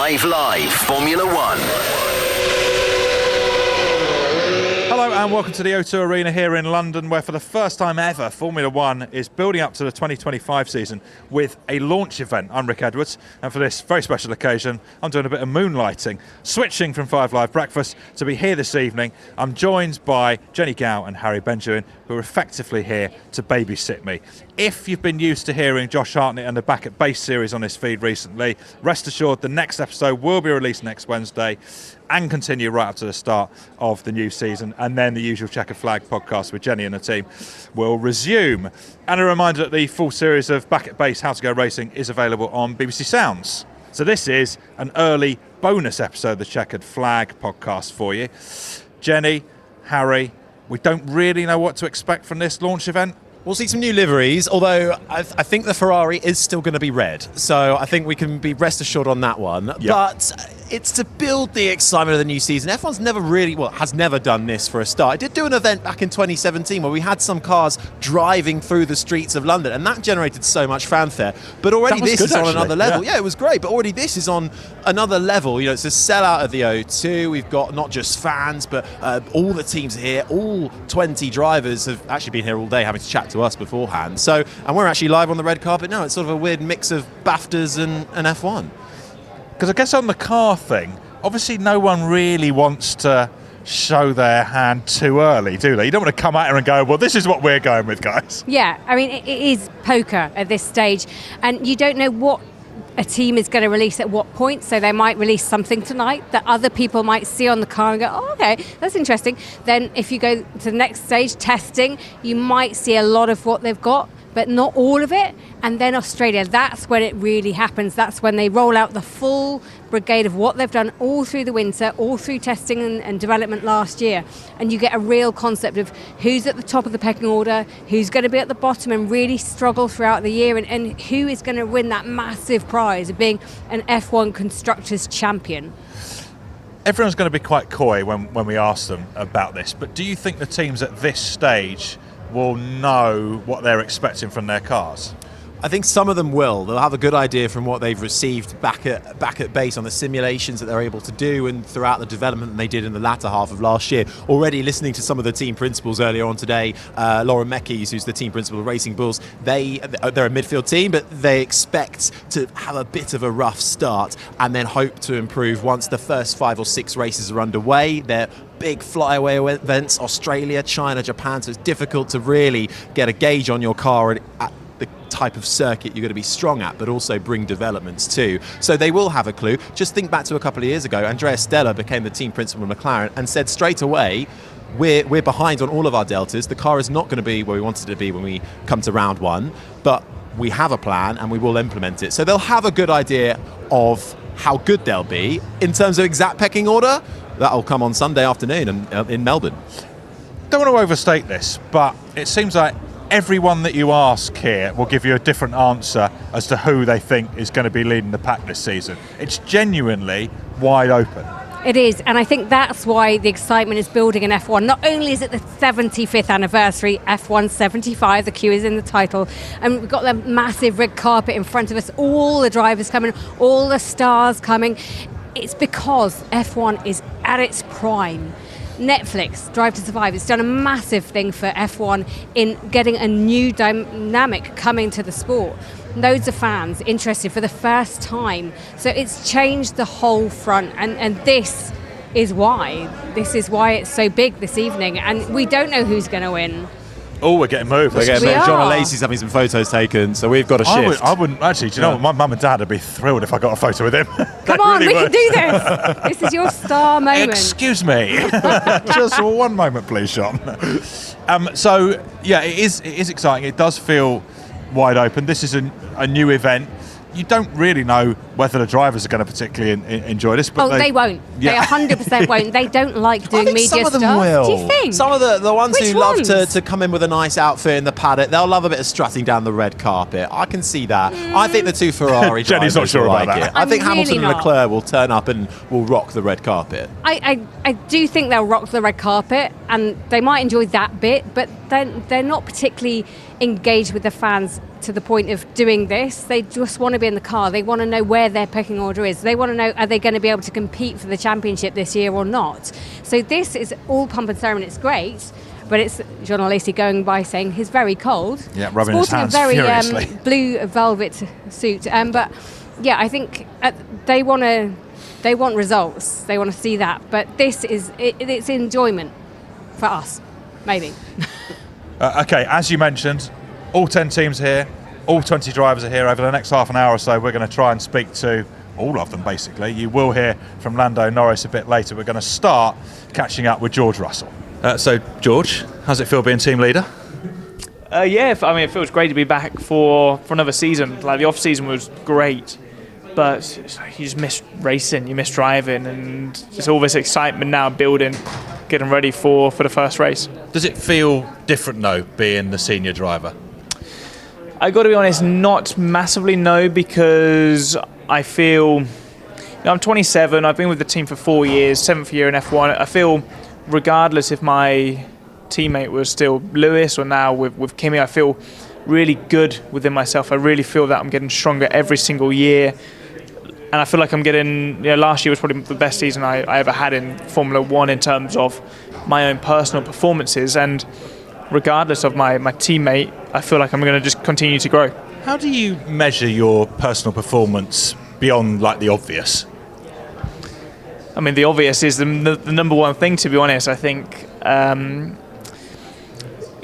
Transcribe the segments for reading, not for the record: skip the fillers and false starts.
5 Live Formula One. Hello and welcome to the O2 Arena here in London, where for the first time ever Formula One is building up to the 2025 season with a launch event. I'm Rick Edwards, and for this very special occasion I'm doing a bit of moonlighting, switching from 5 Live Breakfast to be here this evening. I'm joined by Jenny Gow and Harry Benjamin, who are effectively here to babysit me. If you've been used to hearing Josh Hartnett and the Back at Base series on this feed recently, rest assured the next episode will be released next Wednesday and continue right up to the start of the new season, and then the usual Chequered Flag podcast with Jenny and the team will resume. And a reminder that the full series of Back at Base How to Go Racing is available on BBC Sounds. So this is an early bonus episode of the Chequered Flag podcast for you. Jenny, Harry, we don't really know what to expect from this launch event. We'll see some new liveries, although I think the Ferrari is still going to be red. So I think we can be rest assured on that one. Yep. But it's to build the excitement of the new season. F1's has never done this for a start. It did do an event back in 2017 where we had some cars driving through the streets of London, and that generated so much fanfare. But already this is on another level. Yeah, it was great, but already this is on another level. You know, it's a sellout of the O2. We've got not just fans, but all the teams are here. All 20 drivers have actually been here all day having to chat to us beforehand. So, and we're actually live on the red carpet now. It's sort of a weird mix of BAFTAs and F1. Because I guess on the car thing, obviously no one really wants to show their hand too early, do they? You don't want to come out here and go, well, this is what we're going with, guys. Yeah, I mean, it is poker at this stage, and you don't know what a team is going to release at what point. So they might release something tonight that other people might see on the car and go, oh, okay, that's interesting. Then if you go to the next stage, testing, you might see a lot of what they've got, but not all of it. And then Australia, that's when it really happens. That's when they roll out the full brigade of what they've done all through the winter, all through testing and development last year. And you get a real concept of who's at the top of the pecking order, who's going to be at the bottom and really struggle throughout the year, and who is going to win that massive prize of being an F1 Constructors Champion. Everyone's going to be quite coy when we ask them about this, but do you think the teams at this stage will know what they're expecting from their cars? I think some of them will. They'll have a good idea from what they've received back at base on the simulations that they're able to do, and throughout the development they did in the latter half of last year. Already listening to some of the team principals earlier on today, Lauren Meckies, who's the team principal of Racing Bulls, they're a midfield team, but they expect to have a bit of a rough start and then hope to improve once the first 5 or 6 races are underway. They're big flyaway events, Australia, China, Japan, so it's difficult to really get a gauge on your car at the type of circuit you're going to be strong at, but also bring developments too. So they will have a clue. Just think back to a couple of years ago, Andrea Stella became the team principal of McLaren and said straight away, we're behind on all of our deltas. The car is not going to be where we want it to be when we come to round 1, but we have a plan and we will implement it. So they'll have a good idea of how good they'll be. In terms of exact pecking order, that'll come on Sunday afternoon in Melbourne. Don't want to overstate this, but it seems like everyone that you ask here will give you a different answer as to who they think is going to be leading the pack this season. It's genuinely wide open. It is, and I think that's why the excitement is building in F1. Not only is it the 75th anniversary, F1 75, the Q is in the title, and we've got the massive red carpet in front of us, all the drivers coming, all the stars coming. It's because F1 is at its prime. Netflix, Drive to Survive, it's done a massive thing for F1 in getting a new dynamic coming to the sport. Loads of fans interested for the first time. So it's changed the whole front, and this is why. This is why it's so big this evening, and we don't know who's going to win. Oh, we're getting moved. John Lacey's having some photos taken, so we've got a shift. I wouldn't actually. Do you know what? My mum and dad would be thrilled if I got a photo with him. Come on, we can do this. This is your star moment. Excuse me. Just for one moment, please, Sean. So, yeah, it is exciting. It does feel wide open. This is a new event. You don't really know whether the drivers are going to particularly enjoy this. But they won't. Yeah. They 100% won't. They don't like doing media stuff. Some of them will. Do you think? Some of the ones who love to come in with a nice outfit in the paddock, they'll love a bit of strutting down the red carpet. I can see that. I think the 2 Ferrari Jenny's drivers not sure will about like that. it. I think really Hamilton and Leclerc will turn up and will rock the red carpet. I do think they'll rock the red carpet, and they might enjoy that bit, but they're not particularly engaged with the fans to the point of doing this. They just want to be in the car. They want to know where their pecking order is. They want to know, are they going to be able to compete for the championship this year or not? So this is all pump and ceremony. It's great, but it's Jean Alesi going by saying he's very cold. Yeah, rubbing his hands a very furiously. blue velvet suit. But yeah, I think they want results. They want to see that. But this is it's enjoyment for us, maybe. Okay, as you mentioned, all 10 teams are here, all 20 drivers are here. Over the next half an hour or so, we're going to try and speak to all of them, basically. You will hear from Lando Norris a bit later. We're going to start catching up with George Russell. So, George, how's it feel being team leader? Yeah, I mean, it feels great to be back for another season. Like, the off-season was great, but you just miss racing, you miss driving, and there's all this excitement now building, getting ready for the first race. Does it feel different, though, being the senior driver? I got to be honest, not massively, no, because I feel, I'm 27, I've been with the team for 4 years, 7th year in F1. I feel, regardless if my teammate was still Lewis or now with Kimi, I feel really good within myself. I really feel that I'm getting stronger every single year. And I feel like I'm getting, last year was probably the best season I ever had in Formula One in terms of my own personal performances. And regardless of my teammate, I feel like I'm going to just continue to grow. How do you measure your personal performance beyond, like, the obvious? I mean, the obvious is the number one thing, to be honest. I think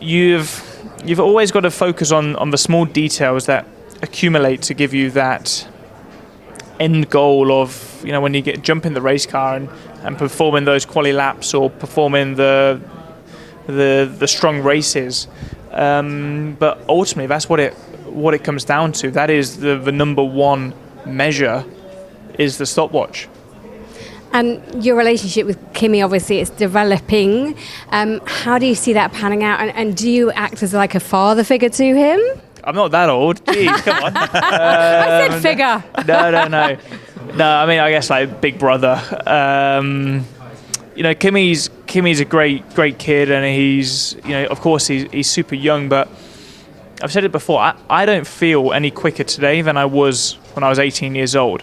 you've always got to focus on the small details that accumulate to give you that end goal of, when you jump in the race car and performing those quali laps or performing the strong races. But ultimately, that's what it comes down to. That is the number one measure, is the stopwatch. And your relationship with Kimi, obviously, is developing. How do you see that panning out? And do you act as like a father figure to him? I'm not that old. Jeez, come on. I said figure. No. No, I mean, I guess like big brother. Kimi's a great kid, and he's, of course he's super young, but I've said it before, I don't feel any quicker today than I was when I was 18 years old.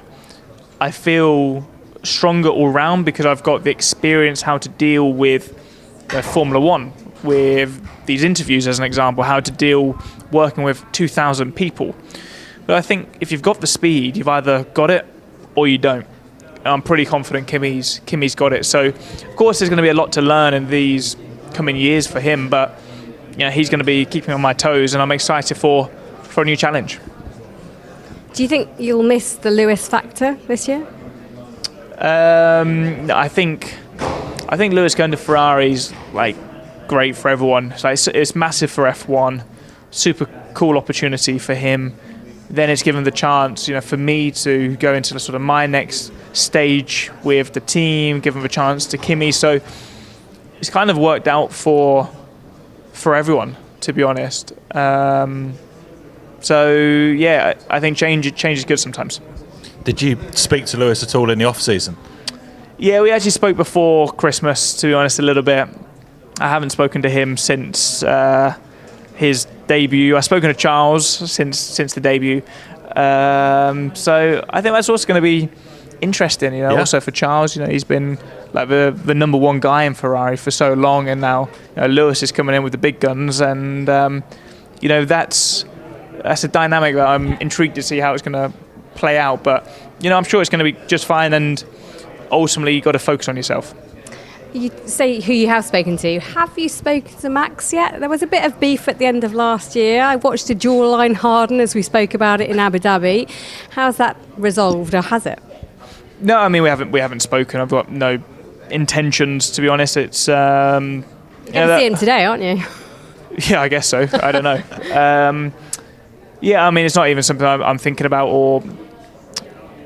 I feel stronger all round because I've got the experience how to deal with Formula One, with these interviews as an example, how to deal working with 2,000 people. But I think if you've got the speed, you've either got it or you don't. And I'm pretty confident Kimi's got it. So, of course, there's going to be a lot to learn in these coming years for him, but he's going to be keeping me on my toes, and I'm excited for a new challenge. Do you think you'll miss the Lewis factor this year? I think Lewis going to Ferrari's like great for everyone. It's massive for F1, super cool opportunity for him. Then it's given the chance, for me to go into the sort of my next stage with the team, give him a chance to Kimi. So it's kind of worked out for everyone, to be honest. So yeah, I think change is good sometimes. Did you speak to Lewis at all in the off-season? Yeah, we actually spoke before Christmas, to be honest, a little bit. I haven't spoken to him since his debut. I've spoken to Charles since the debut. So I think that's also going to be interesting, also for Charles. He's been like the number one guy in Ferrari for so long, and now Lewis is coming in with the big guns, and that's a dynamic that I'm intrigued to see how it's going to play out. But I'm sure it's going to be just fine, and ultimately you've got to focus on yourself. You say who you have spoken to. Have you spoken to Max yet? There was a bit of beef at the end of last year. I watched a jawline harden as we spoke about it in Abu Dhabi. How's that resolved, or has it? No, I mean we haven't spoken. I've got no intentions, to be honest. It's You're going to see him today, aren't you? Yeah, I guess so. I don't know. Yeah, I mean it's not even something I'm thinking about, or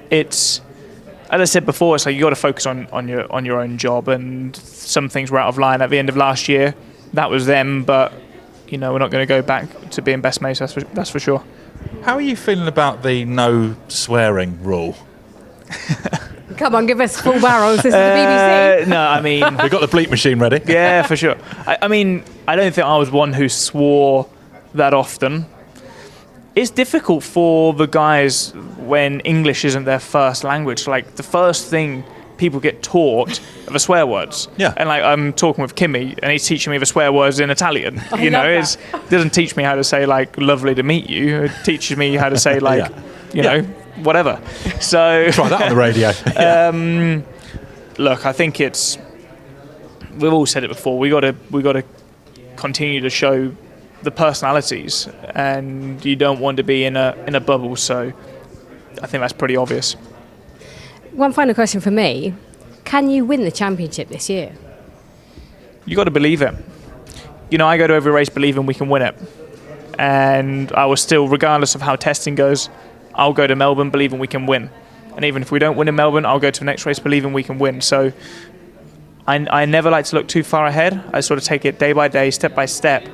it's. As I said before, it's like you got to focus on your own job, and some things were out of line at the end of last year. That was them, but we're not going to go back to being best mates. That's for sure. How are you feeling about the no swearing rule? Come on, give us full barrels. This is the BBC. No, I mean, We've got the bleep machine ready. yeah, for sure. I mean, I don't think I was one who swore that often. It's difficult for the guys when English isn't their first language. Like, the first thing people get taught are the swear words. Yeah. And like, I'm talking with Kimmy, and he's teaching me the swear words in Italian. You know, love it doesn't teach me how to say like "lovely to meet you." It teaches me how to say like, you know, whatever. So Try that on the radio. look, I think we've all said it before. We got to continue to show the personalities, and you don't want to be in a bubble. So I think that's pretty obvious. One final question for me. Can you win the championship this year? You got to believe it. You know, I go to every race believing we can win it, and I will still, regardless of how testing goes, I'll go to Melbourne believing we can win. And even if we don't win in Melbourne, I'll go to the next race believing we can win. So I never like to look too far ahead. I sort of take it day by day, step by step.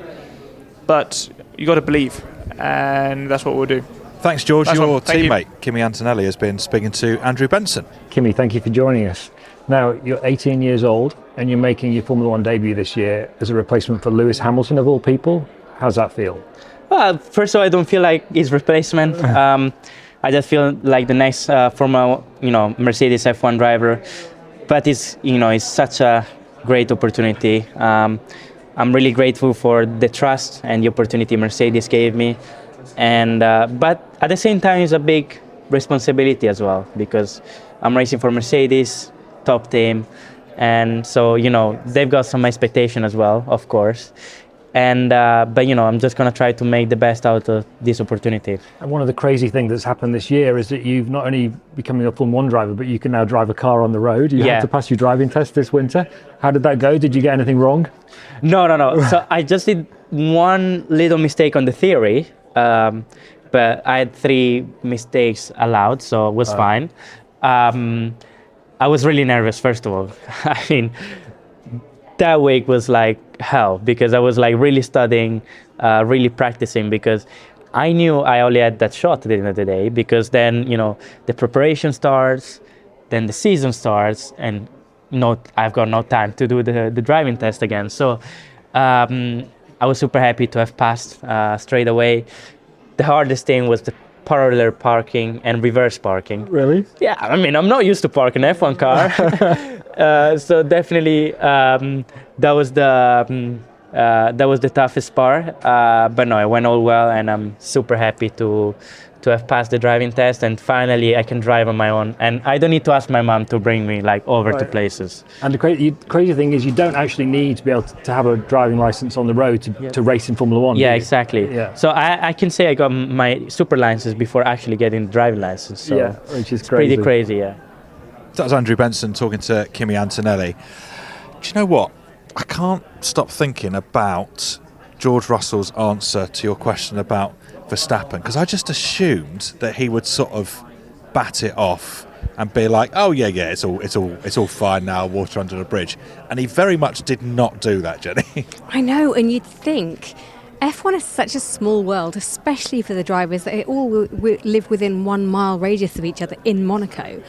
But you got to believe, and that's what we'll do. Thanks, George. Nice Your one. Thank you. teammate, Kimi Antonelli, has been speaking to Andrew Benson. Kimi, thank you for joining us. Now, you're 18 years old and you're making your Formula One debut this year as a replacement for Lewis Hamilton, of all people. How's that feel? Well, first of all, I don't feel like his replacement. I just feel like the next former, Mercedes F1 driver. But it's such a great opportunity. I'm really grateful for the trust and the opportunity Mercedes gave me. And but at the same time, it's a big responsibility as well, because I'm racing for Mercedes, top team, and so they've got some expectation as well, of course. And but I'm just gonna try to make the best out of this opportunity. And one of the crazy things that's happened this year is that you've not only becoming a Formula One driver, but you can now drive a car on the road. You had to pass your driving test this winter. How did that go? Did you get anything wrong? No. So I just did one little mistake on the theory. But I had 3 mistakes allowed, so it was fine. I was really nervous, first of all. I mean, that week was like hell, because I was like really studying, really practicing, because I knew I only had that shot at the end of the day, because then, the preparation starts, then the season starts, and I've got no time to do the driving test again. So I was super happy to have passed straight away. The hardest thing was the parallel parking and reverse parking. Really? Yeah, I mean, I'm not used to parking an F1 car. So definitely that was the toughest part. But no, it went all well, and I'm super happy to have passed the driving test, and finally I can drive on my own, and I don't need to ask my mom to bring me over to places. And the crazy thing is you don't actually need to be able to have a driving license on the road to race in Formula One. Yeah, do you? exactly. Yeah. So I can say I got my super license before actually getting the driving license. So Yeah, which is it's crazy. pretty crazy, yeah. That was Andrew Benson talking to Kimi Antonelli. Do you know what? I can't stop thinking about George Russell's answer to your question about Verstappen, because I just assumed that he would sort of bat it off and be like, "Oh yeah, it's all fine now, water under the bridge," and he very much did not do that, Jenny. I know, and you'd think F1 is such a small world, especially for the drivers, that they all live within 1 mile radius of each other in Monaco.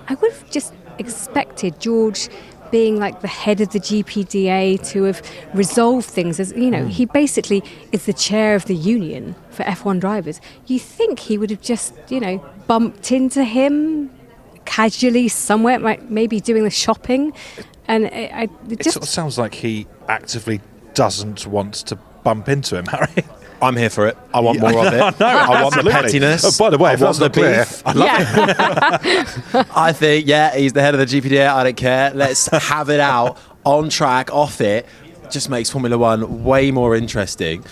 I would have just expected George, being like the head of the GPDA, to have resolved things. As he basically is the chair of the union for F1 drivers. You think he would have just, bumped into him casually somewhere, maybe doing the shopping, and it It sort of sounds like he actively doesn't want to bump into him, Harry. I'm here for it. I want more of it. I want the absolutely. pettiness. Oh, by the way, if I want that's the not clear, beef. I love it. I think, he's the head of the GPDA. I don't care. Let's have it out on track, off it. Just makes Formula One way more interesting.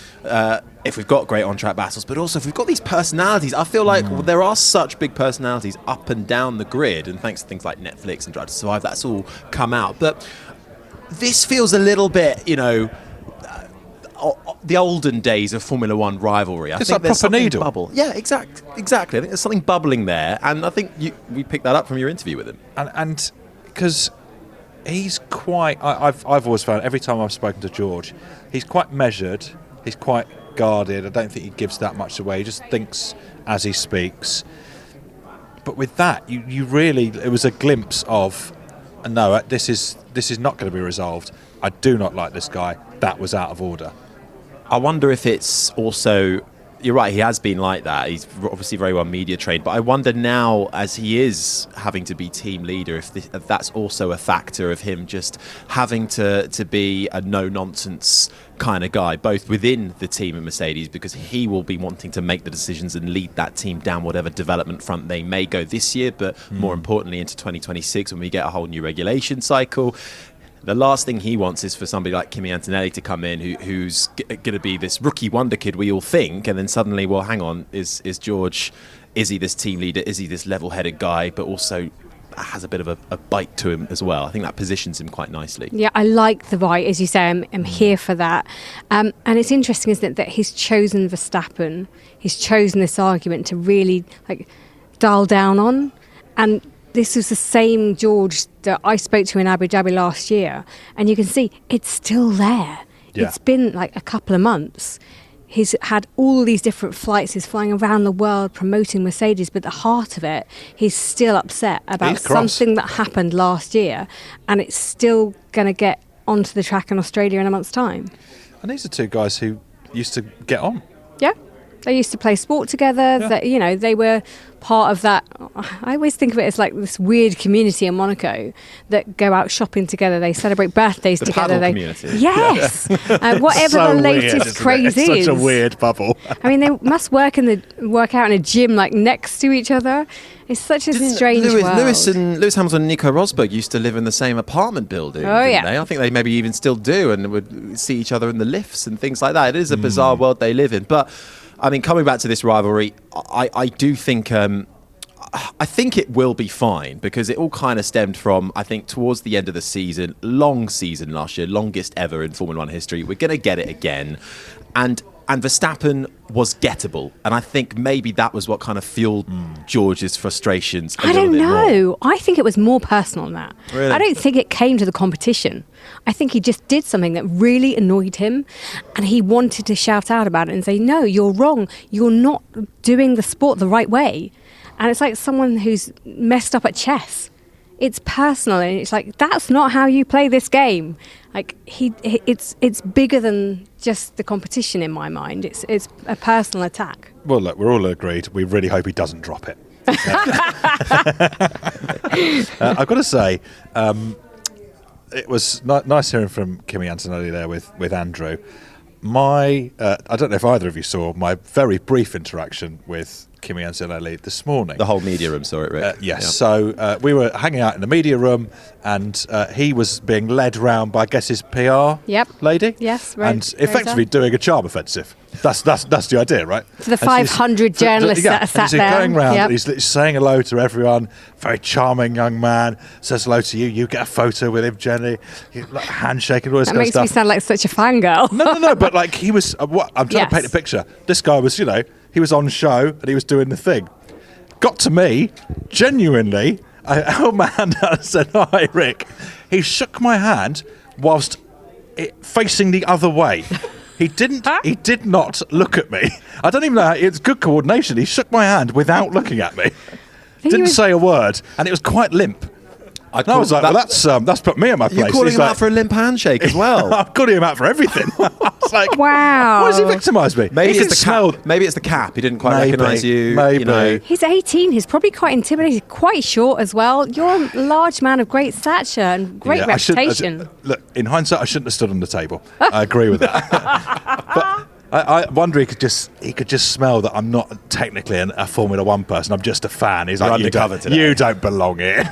If we've got great on-track battles, but also if we've got these personalities. I feel like there are such big personalities up and down the grid, and thanks to things like Netflix and Drive to Survive, that's all come out. But this feels a little bit, the olden days of Formula One rivalry. I It's think like there's proper something needle. bubble. Yeah, exactly. I think there's something bubbling there, and I think we picked that up from your interview with him. And because he's quite, I've always found every time I've spoken to George, he's quite measured, he's quite guarded. I don't think he gives that much away. He just thinks as he speaks. But with that, you really, it was a glimpse of, no, this is not going to be resolved. I do not like this guy. That was out of order. I wonder if it's also... You're right, he has been like that. He's obviously very well media trained. But I wonder now, as he is having to be team leader, if that's also a factor of him just having to be a no-nonsense kind of guy, both within the team at Mercedes, because he will be wanting to make the decisions and lead that team down whatever development front they may go this year, but more importantly into 2026 when we get a whole new regulation cycle. The last thing he wants is for somebody like Kimi Antonelli to come in who's going to be this rookie wonder kid we all think, and then suddenly, well, hang on, is George, is he this team leader, is he this level-headed guy, but also has a bit of a bite to him as well. I think that positions him quite nicely. Yeah, I like the bite, as you say. I'm here for that. And it's interesting, isn't it, that he's chosen Verstappen, he's chosen this argument to really dial down on, and this was the same George that I spoke to in Abu Dhabi last year, and you can see it's still there. Yeah. It's been a couple of months. He's had all these different flights. He's flying around the world promoting Mercedes, but at the heart of it, he's still upset about something that happened last year, and it's still going to get onto the track in Australia in a month's time. And these are two guys who used to get on. Yeah. They used to play sport together. Yeah. That, they were part of that. I always think of it as this weird community in Monaco that go out shopping together. They celebrate birthdays together. Paddle community. Yes, whatever so the latest weird, craze is. It's such a weird bubble. I mean, they must work out in a gym next to each other. It's such a strange world. Lewis Hamilton and Nico Rosberg used to live in the same apartment building, didn't they? I think they maybe even still do, and would see each other in the lifts and things like that. It is a bizarre world they live in, but. I mean, coming back to this rivalry, I do think I think it will be fine, because it all kind of stemmed from, I think, towards the end of the season, long season last year, longest ever in Formula One history. We're going to get it again. And Verstappen was gettable. And I think maybe that was what kind of fueled George's frustrations a little bit more. I don't know. I think it was more personal than that. Really? I don't think it came to the competition. I think he just did something that really annoyed him, and he wanted to shout out about it and say, no, you're wrong. You're not doing the sport the right way. And it's like someone who's messed up at chess. It's personal, and it's that's not how you play this game. It's bigger than just the competition in my mind. It's a personal attack. Well, look, we're all agreed. We really hope he doesn't drop it. I've got to say, it was nice hearing from Kimi Antonelli there with Andrew. I don't know if either of you saw my very brief interaction with Kimi Antonelli this morning. The whole media room saw it, Rick. Yes. Yeah. So we were hanging out in the media room, and he was being led round by, I guess, his PR lady. Yes, right. And effectively doing a charm offensive. That's the idea, right? For the 500 journalists that are sat there. He's going round, he's saying hello to everyone. Very charming young man. Says hello to you. You get a photo with him, Jenny. Handshake and all this kind of stuff. That makes me sound like such a fangirl. No. But he was. I'm trying to paint a picture. This guy was, he was on show and he was doing the thing. Got to me, genuinely, I held my hand out and said, "Hi, Rick." He shook my hand whilst facing the other way. He didn't. He did not look at me. I don't even know. It's good coordination. He shook my hand without looking at me. Didn't say a word, and it was quite limp. I was like, that's put me in my place. You're calling him out for a limp handshake as well. I'm calling him out for everything. I was like, wow. Why does he victimise me? Maybe it's the cap. Maybe it's the cap. He didn't quite recognise you. Maybe. He's 18. He's probably quite intimidated. Quite short as well. You're a large man of great stature and great reputation. Look, in hindsight, I shouldn't have stood on the table. I agree with that. But I wonder he could just smell that I'm not technically a Formula One person. I'm just a fan. He's like, undercover today. You don't belong here.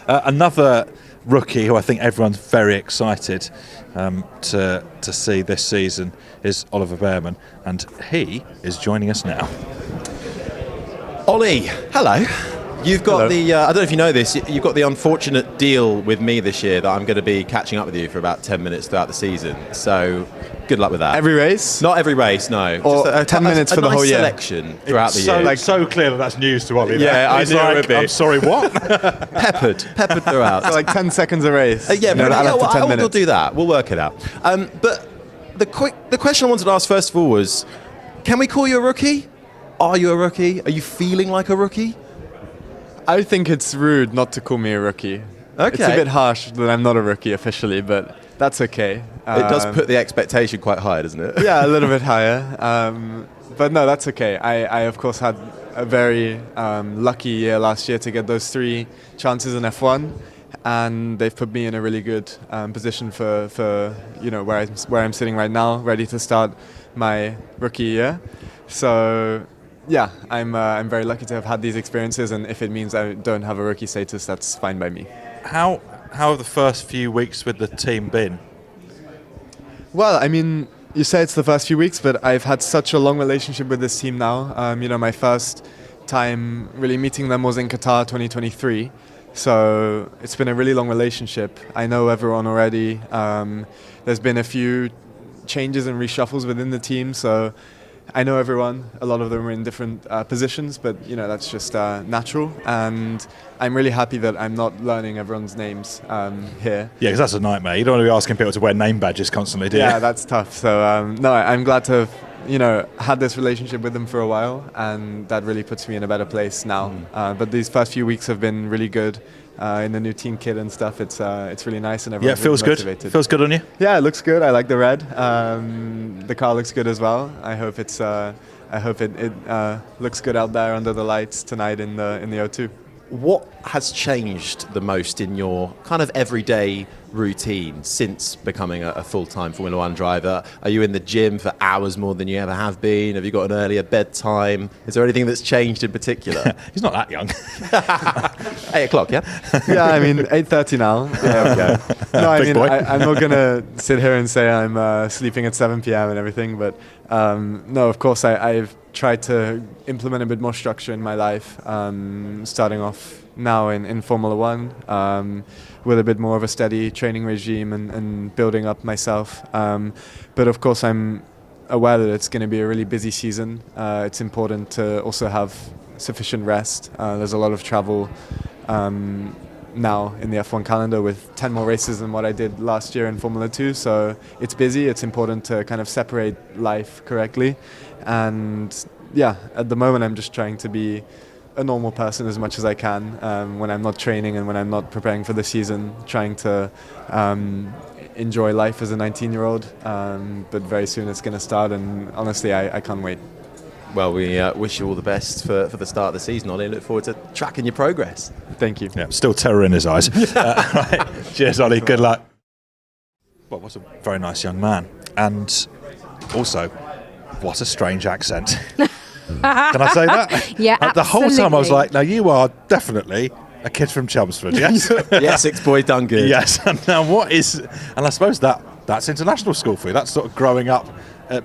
Another rookie who I think everyone's very excited to see this season is Oliver Behrman, and he is joining us now. Ollie, hello. You've got the, I don't know if you know this, you've got the unfortunate deal with me this year that I'm going to be catching up with you for about 10 minutes throughout the season. So good luck with that. Every race? Not every race, no. Or just 10 minutes for the whole year? Selection throughout the year. It's so clear that's news to Ollie. Yeah, I knew it would be. I'm sorry, what? Peppered throughout. So 10 seconds a race. We'll do that. We'll work it out. But the question I wanted to ask first of all was, can we call you a rookie? Are you a rookie? Are you feeling like a rookie? I think it's rude not to call me a rookie. Okay. It's a bit harsh that I'm not a rookie officially, but that's okay. It does put the expectation quite high, doesn't it? Yeah, a little bit higher. But no, that's okay. I of course had a very lucky year last year to get those 3 chances in F1, and they've put me in a really good position for where I'm sitting right now, ready to start my rookie year. So yeah, I'm very lucky to have had these experiences, and if it means I don't have a rookie status, that's fine by me. How have the first few weeks with the team been? Well, I mean, you say it's the first few weeks, but I've had such a long relationship with this team now. My first time really meeting them was in Qatar 2023. So it's been a really long relationship. I know everyone already. There's been a few changes and reshuffles within the team, so I know everyone. A lot of them are in different positions, but that's just natural. And I'm really happy that I'm not learning everyone's names here. Yeah, because that's a nightmare. You don't want to be asking people to wear name badges constantly, do you? Yeah, that's tough. So no, I'm glad to have had this relationship with them for a while, and that really puts me in a better place now. But these first few weeks have been really good. In the new team kit and stuff, it's really nice, and everyone's it feels really good. motivated. Feels good on you. Yeah, it looks good. I like the red. The car looks good as well. I hope it looks good out there under the lights tonight in the O2. What has changed the most in your kind of everyday routine since becoming a full-time Formula One driver? Are you in the gym for hours more than you ever have been? Have you got an earlier bedtime? Is there anything that's changed in particular? He's not that young. 8 o'clock, yeah? Yeah, I mean, 8:30 now. No, I Big mean, boy. I'm not going to sit here and say I'm sleeping at 7 p.m. and everything, but no, of course, I've tried to implement a bit more structure in my life, starting off now in Formula One, with a bit more of a steady training regime and building up myself. But of course, I'm aware that it's going to be a really busy season. It's important to also have sufficient rest. There's a lot of travel now in the F1 calendar with 10 more races than what I did last year in Formula 2. So it's busy. It's important to kind of separate life correctly. And yeah, at the moment, I'm just trying to be a normal person as much as I can when I'm not training and when I'm not preparing for the season, trying to enjoy life as a 19-year-old. But very soon it's going to start, and honestly, I can't wait. Well, we wish you all the best for the start of the season, Ollie. Look forward to tracking your progress. Thank you. Yeah, still terror in his eyes. Right. Cheers, Ollie. Good luck. Well, what's a very nice young man. And also, what a strange accent. Can I say that? Yeah, The whole time I was absolutely. like, no, you are definitely a kid from Chelmsford, yes? Yeah, Essex boy done good. Yes. And now what is... And I suppose that's international school for you. That's sort of growing up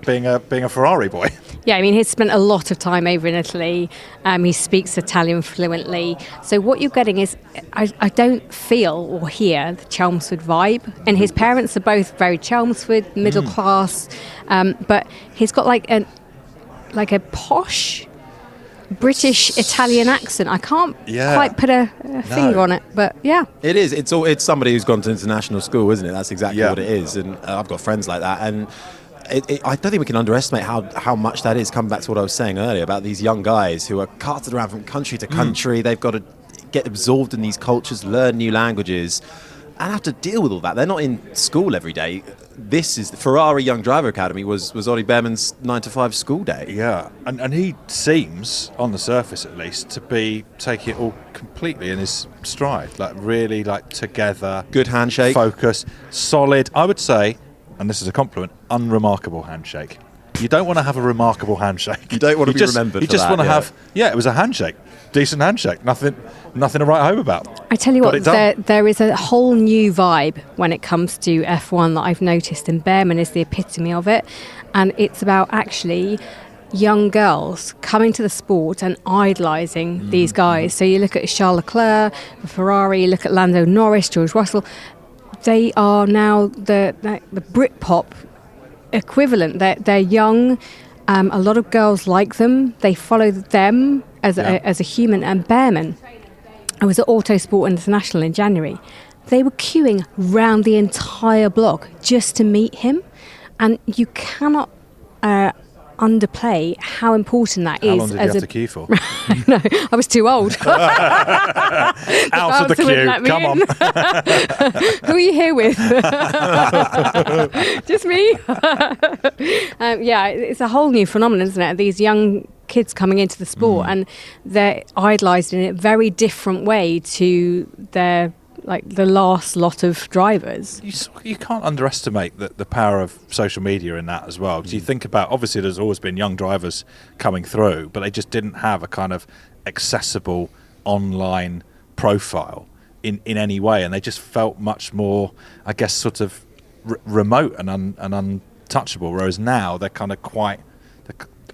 being a Ferrari boy. Yeah, I mean, he's spent a lot of time over in Italy. He speaks Italian fluently. So what you're getting is, I don't feel or hear the Chelmsford vibe. And his parents are both very Chelmsford, middle class. But he's got like a posh British Italian accent. I can't quite put a finger on it, but yeah. It is. It's somebody who's gone to international school, isn't it? That's exactly what it is. And I've got friends like that. And I don't think we can underestimate how much that is, coming back to what I was saying earlier about these young guys who are carted around from country to country. They've got to get absorbed in these cultures, learn new languages, and have to deal with all that. They're not in school every day. This is the Ferrari Young Driver Academy was Ollie Behrman's 9-to-5 school day. Yeah, and he seems, on the surface at least, to be taking it all completely in his stride. Like really, like together. Good handshake. Focus, solid. I would say, and this is a compliment, unremarkable handshake. You don't want to have a remarkable handshake. You don't want to be remembered You for just that, want to yeah. have, it was a handshake. Decent handshake. Nothing to write home about. I tell you Got what, it done. there is a whole new vibe when it comes to F1 that I've noticed, and Behrman is the epitome of it. And it's about actually young girls coming to the sport and idolising these guys. So you look at Charles Leclerc, Ferrari, you look at Lando Norris, George Russell. They are now the Britpop equivalent. They're young. A lot of girls like them. They follow them as a human. And Behrman, I was at Autosport International in January. They were queuing round the entire block just to meet him. And you cannot underplay how important that is. How long did you have to queue for? No, I was too old. Out of the queue, come on. Who are you here with? Just me? Yeah, it's a whole new phenomenon, isn't it? These young kids coming into the sport and they're idolised in a very different way to their the last lot of drivers. You can't underestimate the power of social media in that as well, because you think about, obviously there's always been young drivers coming through, but they just didn't have a kind of accessible online profile in any way, and they just felt much more, I guess, sort of remote and untouchable, whereas now they're kind of quite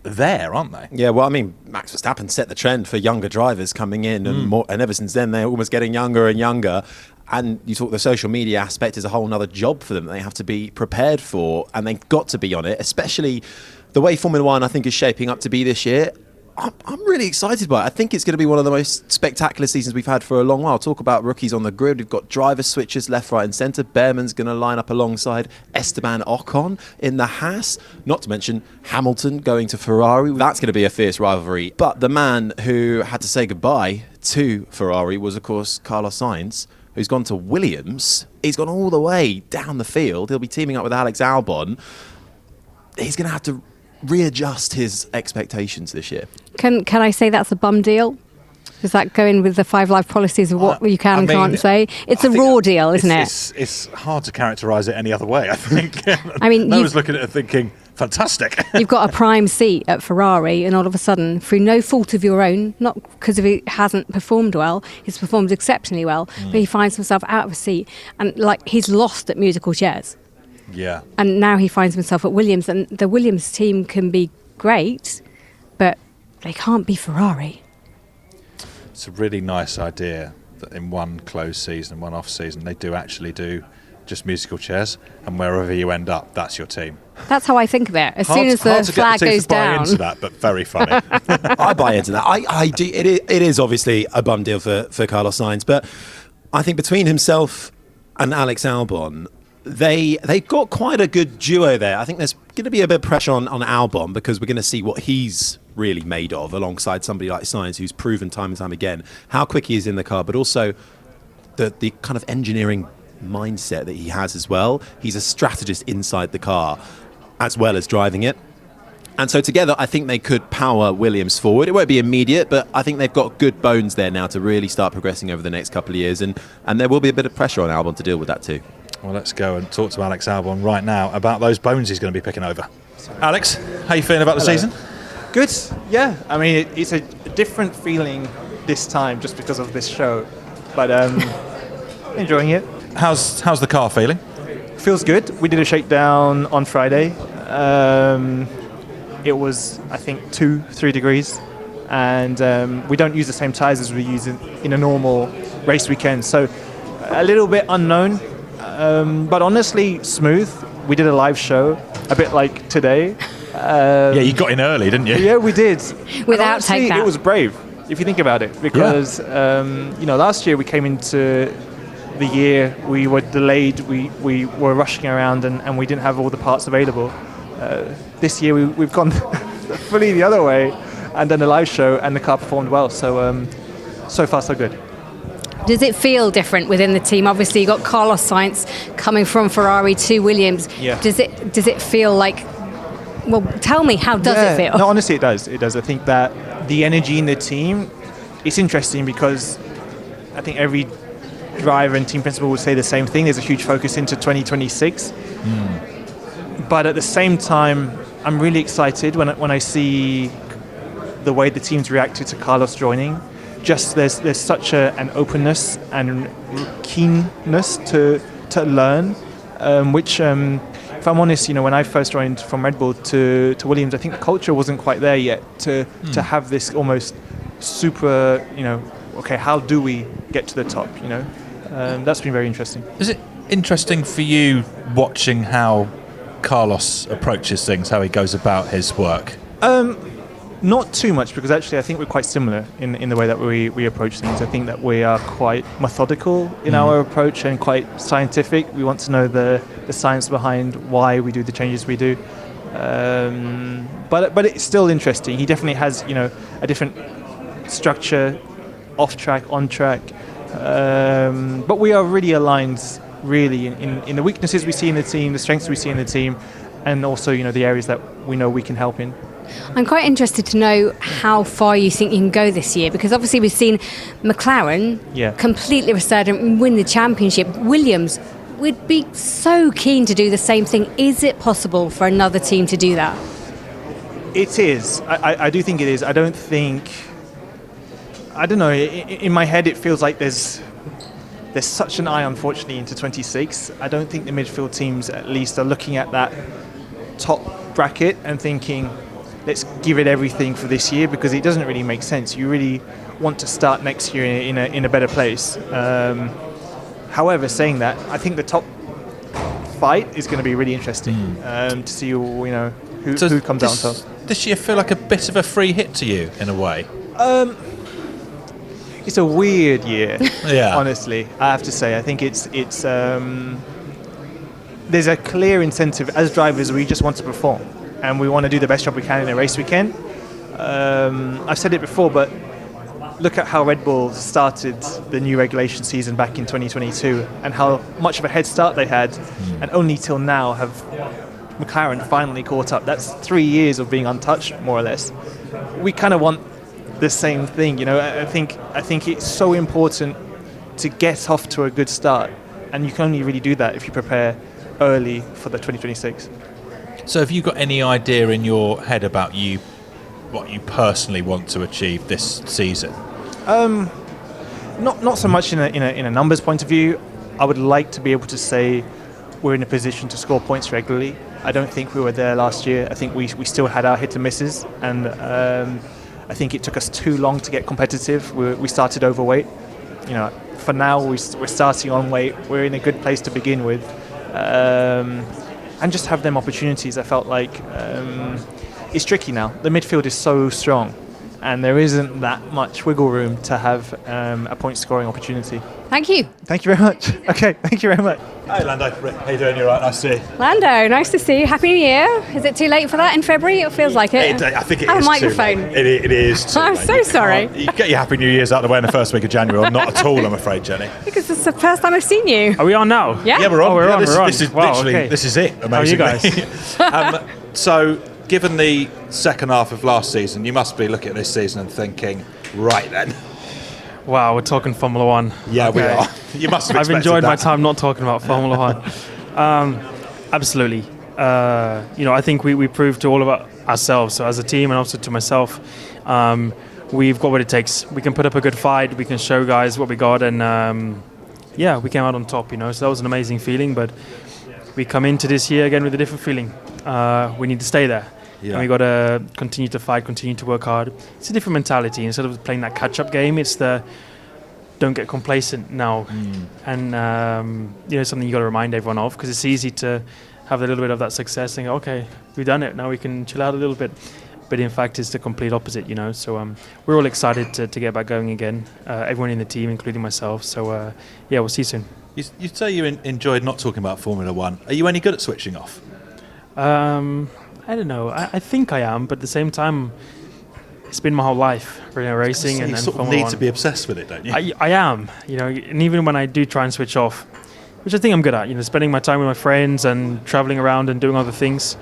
there, aren't they? Yeah, well, I mean, Max Verstappen set the trend for younger drivers coming in, and ever since then they're almost getting younger and younger. And you talk the social media aspect is a whole other job for them that they have to be prepared for, and they've got to be on it, especially the way Formula One I think is shaping up to be this year. I'm really excited by it. I think it's going to be one of the most spectacular seasons we've had for a long while. Talk about rookies on the grid. We've got driver switches left, right and centre. Behrman's going to line up alongside Esteban Ocon in the Haas. Not to mention Hamilton going to Ferrari. That's going to be a fierce rivalry. But the man who had to say goodbye to Ferrari was, of course, Carlos Sainz, who's gone to Williams. He's gone all the way down the field. He'll be teaming up with Alex Albon. He's going to have to readjust his expectations this year. Can I say that's a bum deal? Does that go in with the 5 live policies of what you can and can't say? It's a raw deal, isn't it? It's hard to characterise it any other way, I think. I mean, I was looking at it thinking, fantastic. You've got a prime seat at Ferrari, and all of a sudden, through no fault of your own, not because he hasn't performed well, he's performed exceptionally well, but he finds himself out of a seat, and he's lost at musical chairs. Yeah. And now he finds himself at Williams, and the Williams team can be great, but they can't be Ferrari. It's a really nice idea that in one closed season, one off season, they do actually do just musical chairs, and wherever you end up, that's your team. That's how I think of it. As soon as the flag goes down. Buy into that, but very funny. I buy into that. I do. It is obviously a bum deal for Carlos Sainz, but I think between himself and Alex Albon, they've got quite a good duo there. I think there's going to be a bit of pressure on Albon, because we're going to see what he's really made of alongside somebody like Sainz, who's proven time and time again how quick he is in the car, but also the kind of engineering mindset that he has as well. He's a strategist inside the car as well as driving it. And so together, I think they could power Williams forward. It won't be immediate, but I think they've got good bones there now to really start progressing over the next couple of years. And there will be a bit of pressure on Albon to deal with that too. Well, let's go and talk to Alex Albon right now about those bones he's going to be picking over. Alex, how you feeling about the season? Good, yeah. I mean, it's a different feeling this time just because of this show, but enjoying it. How's the car feeling? Feels good. We did a shakedown on Friday. It was, I think, 2-3 degrees, and we don't use the same tyres as we use in a normal race weekend, so a little bit unknown, but honestly smooth. We did a live show, a bit like today. Yeah, you got in early, didn't you? Yeah, we did. Without takeout. It was brave, if you think about it, because last year we came into the year, we were delayed, we were rushing around, and we didn't have all the parts available. This year we've gone fully the other way and done a live show, and the car performed well. So so far so good. Does it feel different within the team? Obviously, you got Carlos Sainz coming from Ferrari to Williams. Yeah. Does it feel like? Well, tell me, how does it feel? No, honestly, it does. It does. I think that the energy in the team, it's interesting because I think every driver and team principal would say the same thing. There's a huge focus into 2026. But at the same time, I'm really excited when I see the way the team's reacted to Carlos joining. Just there's such an openness and keenness to learn, which, if I'm honest, when I first joined from Red Bull to Williams, I think the culture wasn't quite there yet to have this almost super, okay, how do we get to the top? That's been very interesting. Is it interesting for you watching how Carlos approaches things, how he goes about his work? Not too much, because actually I think we're quite similar in the way that we approach things. I think that we are quite methodical in our approach and quite scientific. We want to know the science behind why we do the changes we do. But it's still interesting. He definitely has, a different structure, off track, on track. But we are really aligned, really, in the weaknesses we see in the team, the strengths we see in the team, and also, the areas that we know we can help in. I'm quite interested to know how far you think you can go this year, because obviously we've seen McLaren completely resurgent and win the championship. Williams would be so keen to do the same thing. Is it possible for another team to do that? It is. I do think it is. I don't know. In my head, it feels like there's such an eye, unfortunately, into 26. I don't think the midfield teams, at least, are looking at that top bracket and thinking, let's give it everything for this year, because it doesn't really make sense. You really want to start next year in a better place. However, saying that, I think the top fight is going to be really interesting to see, who comes out on top. This year feel like a bit of a free hit to you, in a way? It's a weird year, Yeah. honestly, I have to say. I think it's there's a clear incentive as drivers. We just want to perform, and we want to do the best job we can in a race we can. I've said it before, but look at how Red Bull started the new regulation season back in 2022 and how much of a head start they had, and only till now have McLaren finally caught up. That's 3 years of being untouched, more or less. We kind of want the same thing, I think it's so important to get off to a good start, and you can only really do that if you prepare early for the 2026. So have you got any idea in your head about what you personally want to achieve this season? Not so much in a numbers point of view. I would like to be able to say we're in a position to score points regularly. I don't think we were there last year. I think we still had our hit and misses, and I think it took us too long to get competitive. We started overweight. For now we're starting on weight. We're in a good place to begin with, and just have them opportunities. I felt like it's tricky now. The midfield is so strong, and there isn't that much wiggle room to have a point scoring opportunity. Thank you. Thank you very much. Okay, thank you very much. Hi Lando, how you doing? You right? Nice to see you. Lando, nice to see you. Happy New Year. Is it too late for that in February? It feels like it. I think it Have is a microphone. too late. It is too I'm late. so sorry. You get your Happy New Year's out of the way in the first week of January, or not at all, I'm afraid, Jenny. Because it's the first time I've seen you. Are we on now? Yeah? Yeah, we're on. Oh, we're on, This, we're on. this is Wow, literally, okay. this is it, How are you amazingly. So, given the second half of last season, you must be looking at this season and thinking, right then. Wow, we're talking Formula One. Yeah, we Okay. are. You must have I've expected enjoyed my that. time not talking about Formula One. Absolutely. I think we proved to all of ourselves, so as a team and also to myself, we've got what it takes. We can put up a good fight, we can show guys what we got, and we came out on top, so that was an amazing feeling, but we come into this year again with a different feeling. We need to stay there. Yeah. And we got to continue to fight, continue to work hard. It's a different mentality. Instead of playing that catch-up game, it's the don't get complacent now. And something you got to remind everyone of, because it's easy to have a little bit of that success and go, okay, we've done it, now we can chill out a little bit. But in fact, it's the complete opposite, So we're all excited to get back going again. Everyone in the team, including myself. So we'll see you soon. You say you enjoyed not talking about Formula One. Are you any good at switching off? I don't know. I think I am, but at the same time, it's been my whole life, racing So and you sort of Formula need One. to be obsessed with it, don't you? I am, and even when I do try and switch off, which I think I'm good at, spending my time with my friends and traveling around and doing other things.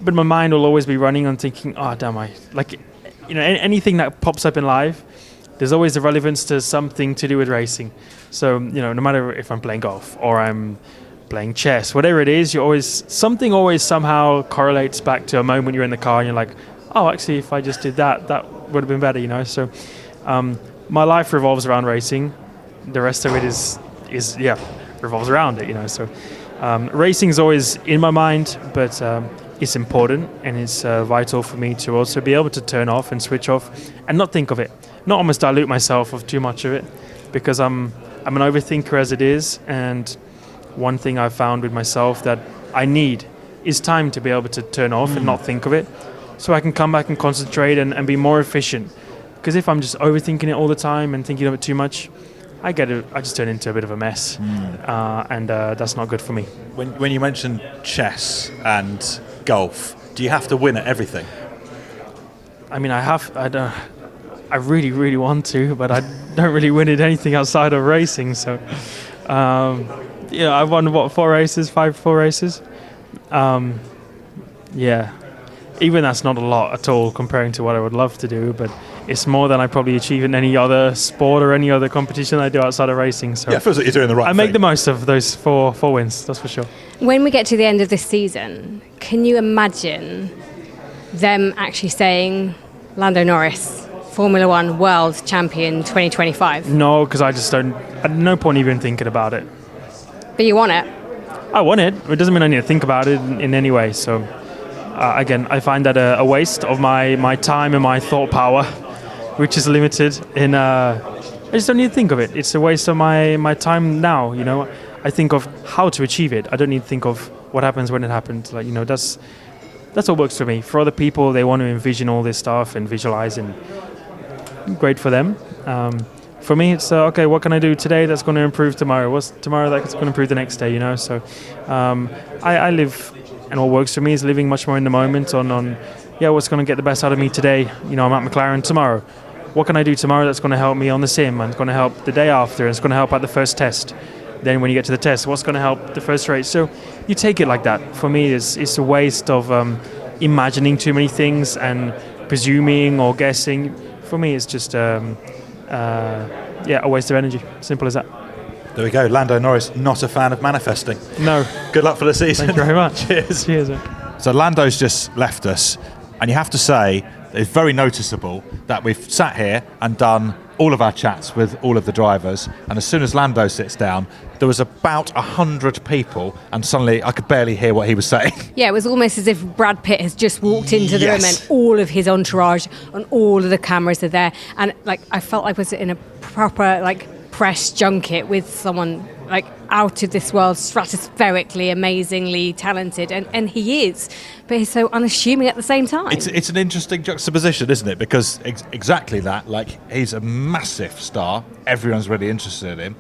But my mind will always be running on thinking, anything that pops up in life, there's always the relevance to something to do with racing. So, no matter if I'm playing golf or I'm playing chess, whatever it is, something always somehow correlates back to a moment you're in the car and you're like, oh, actually, if I just did that would have been better, So my life revolves around racing. The rest of it revolves around it, So racing is always in my mind, but it's important and it's vital for me to also be able to turn off and switch off and not think of it, not almost dilute myself of too much of it, because I'm an overthinker as it is, and one thing I've found with myself that I need is time to be able to turn off and not think of it, so I can come back and concentrate and be more efficient. Because if I'm just overthinking it all the time and thinking of it too much, I just turn into a bit of a mess, and that's not good for me. When you mentioned chess and golf? Do you have to win at everything? I mean, I really, really want to, but I don't really win at anything outside of racing. So, I've won, 4 races? Yeah. Even that's not a lot at all comparing to what I would love to do, but it's more than I probably achieve in any other sport or any other competition I do outside of racing. So yeah, it feels like you're doing the right thing. I make the most of those four wins, that's for sure. When we get to the end of this season, can you imagine them actually saying, Lando Norris, Formula One World Champion 2025? No, because I just don't, at no point even thinking about it. But you want it? I want it. It doesn't mean I need to think about it in any way, so... again, I find that a waste of my time and my thought power, which is limited. I just don't need to think of it. It's a waste of my time now. I think of how to achieve it. I don't need to think of what happens when it happens. That's what works for me. For other people, they want to envision all this stuff and visualize, and great for them. For me, it's okay. What can I do today that's going to improve tomorrow? What's tomorrow that's going to improve the next day? So I live. And what works for me is living much more in the moment on what's going to get the best out of me today. I'm at McLaren tomorrow. What can I do tomorrow that's going to help me on the sim, and it's going to help the day after, and it's going to help at the first test. Then when you get to the test, what's going to help the first race? So you take it like that. For me, it's a waste of imagining too many things and presuming or guessing. For me, it's just a waste of energy. Simple as that. There we go. Lando Norris, not a fan of manifesting. No. Good luck for the season. Thank you very much. Cheers. Cheers. So Lando's just left us, and you have to say it's very noticeable that we've sat here and done all of our chats with all of the drivers, and as soon as Lando sits down, there was about 100 people, and suddenly I could barely hear what he was saying. Yeah, it was almost as if Brad Pitt has just walked into the room, Yes. and all of his entourage and all of the cameras are there, and I felt like I was in a proper press junket with someone out of this world, stratospherically, amazingly talented, and he is, but he's so unassuming at the same time. It's an interesting juxtaposition, isn't it? Because exactly that, he's a massive star, everyone's really interested in him,